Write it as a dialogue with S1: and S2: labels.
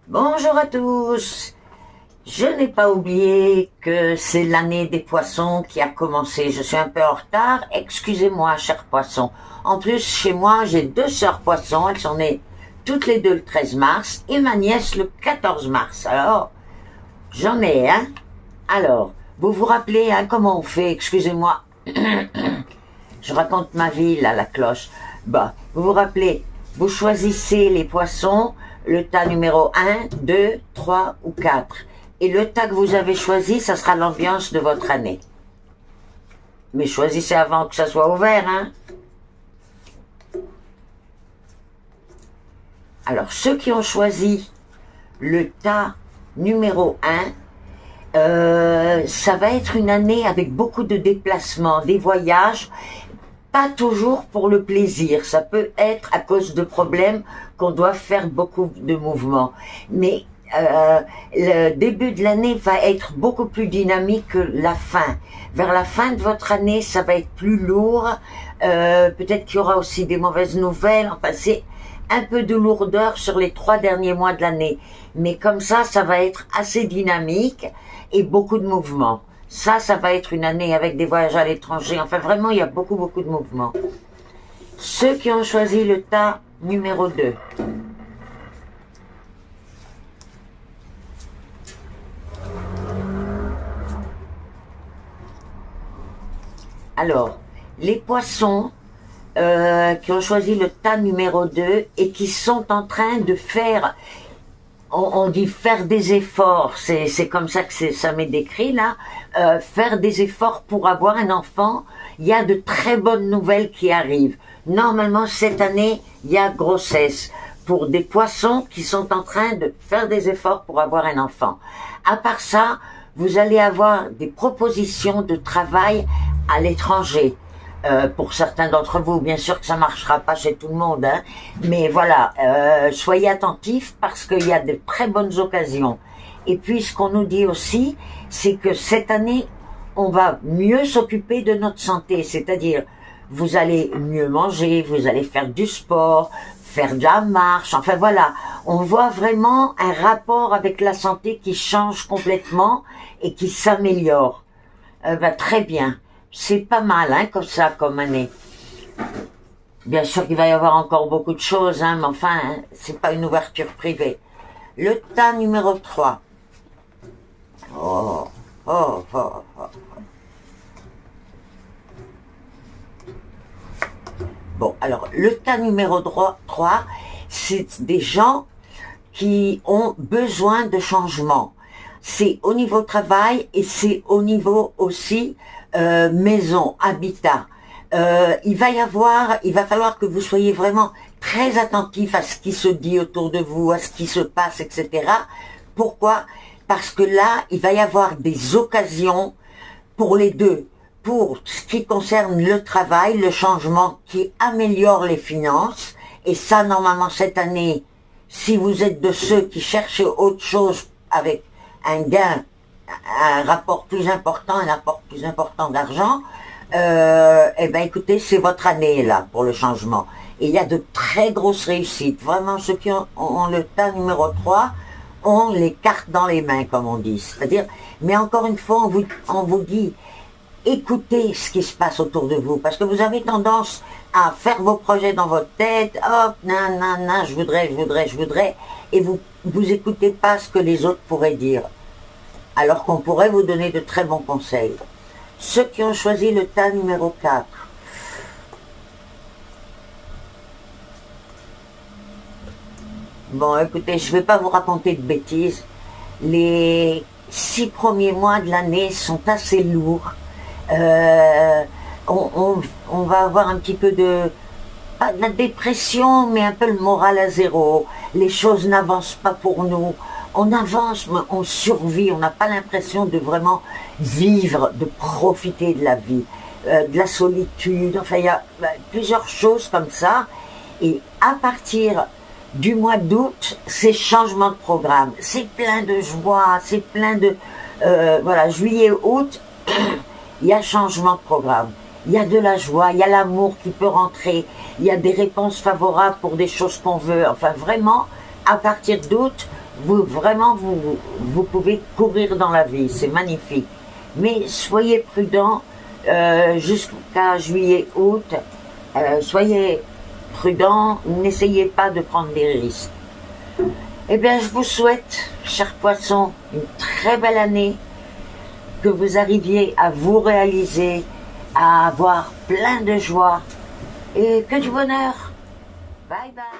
S1: Bonjour à tous. Je n'ai pas oublié que c'est l'année des poissons qui a commencé. Je suis un peu en retard. Excusez-moi, chers poissons. En plus, chez moi, j'ai deux sœurs poissons. Elles sont nées toutes les deux le 13 mars et ma nièce le 14 mars. Alors, j'en ai un. Alors, vous vous rappelez comment on fait? Excusez-moi. Je raconte ma vie, là, la cloche. Bah, vous vous rappelez, vous choisissez les poissons, le tas numéro 1, 2, 3 ou 4. Et le tas que vous avez choisi, ça sera l'ambiance de votre année. Mais choisissez avant que ça soit ouvert, hein. Alors, ceux qui ont choisi le tas numéro 1, ça va être une année avec beaucoup de déplacements, des voyages, pas toujours pour le plaisir. Ça peut être à cause de problèmes qu'on doit faire beaucoup de mouvements. Mais le début de l'année va être beaucoup plus dynamique que la fin. Vers la fin de votre année, ça va être plus lourd. Peut-être qu'il y aura aussi des mauvaises nouvelles. Enfin, c'est un peu de lourdeur sur les 3 derniers mois de l'année. Mais comme ça va être assez dynamique et beaucoup de mouvements. Ça va être une année avec des voyages à l'étranger. Enfin, vraiment, il y a beaucoup de mouvements. Ceux qui ont choisi le tas numéro 2. Alors, les poissons qui ont choisi le tas numéro 2 et qui sont en train de faire... On dit faire des efforts, c'est comme ça que ça m'est décrit là, faire des efforts pour avoir un enfant. Il y a de très bonnes nouvelles qui arrivent. Normalement, cette année, il y a grossesse pour des poissons qui sont en train de faire des efforts pour avoir un enfant. À part ça, vous allez avoir des propositions de travail à l'étranger. Pour certains d'entre vous, bien sûr que ça marchera pas chez tout le monde, hein, mais voilà, soyez attentifs parce qu'il y a de très bonnes occasions. Et puis ce qu'on nous dit aussi, c'est que cette année, on va mieux s'occuper de notre santé, c'est-à-dire vous allez mieux manger, vous allez faire du sport, faire de la marche, enfin voilà, on voit vraiment un rapport avec la santé qui change complètement et qui s'améliore. Très bien. C'est pas mal, hein, comme ça, comme année. Bien sûr qu'il va y avoir encore beaucoup de choses, hein, mais enfin, hein, c'est pas une ouverture privée. Le tas numéro 3. Oh, oh, oh, oh. Bon, alors, le tas numéro 3, c'est des gens qui ont besoin de changement. C'est au niveau travail et c'est au niveau aussi maison, habitat. Il va falloir que vous soyez vraiment très attentif à ce qui se dit autour de vous, à ce qui se passe, etc. Pourquoi? Parce que là, il va y avoir des occasions pour les deux. Pour ce qui concerne le travail, le changement qui améliore les finances. Et ça, normalement, cette année, si vous êtes de ceux qui cherchent autre chose avec un gain, un rapport plus important, un apport plus important d'argent, eh ben écoutez, c'est votre année là pour le changement. Et il y a de très grosses réussites. Vraiment, ceux qui ont le tas numéro 3 ont les cartes dans les mains, comme on dit. C'est-à-dire, mais encore une fois, on vous dit, écoutez ce qui se passe autour de vous, parce que vous avez tendance à faire vos projets dans votre tête, hop, nan, je voudrais, et vous écoutez pas ce que les autres pourraient dire, alors qu'on pourrait vous donner de très bons conseils. Ceux qui ont choisi le tas numéro 4. Bon, écoutez, je vais pas vous raconter de bêtises. Les 6 premiers mois de l'année sont assez lourds. On va avoir un petit peu pas de la dépression, mais un peu le moral à zéro. Les choses n'avancent pas pour nous. On avance, mais on survit. On n'a pas l'impression de vraiment vivre, de profiter de la vie, de la solitude. Enfin, il y a plusieurs choses comme ça. Et à partir du mois d'août, c'est changement de programme. C'est plein de joie, c'est plein de... voilà, juillet, août, il y a changement de programme. Il y a de la joie, il y a l'amour qui peut rentrer, il y a des réponses favorables pour des choses qu'on veut. Enfin, vraiment, à partir d'août, vous pouvez courir dans la vie, c'est magnifique. Mais soyez prudents jusqu'à juillet, août. Soyez prudents, n'essayez pas de prendre des risques. Eh bien, je vous souhaite, chers poissons, une très belle année, que vous arriviez à vous réaliser, à avoir plein de joie et que du bonheur. Bye bye.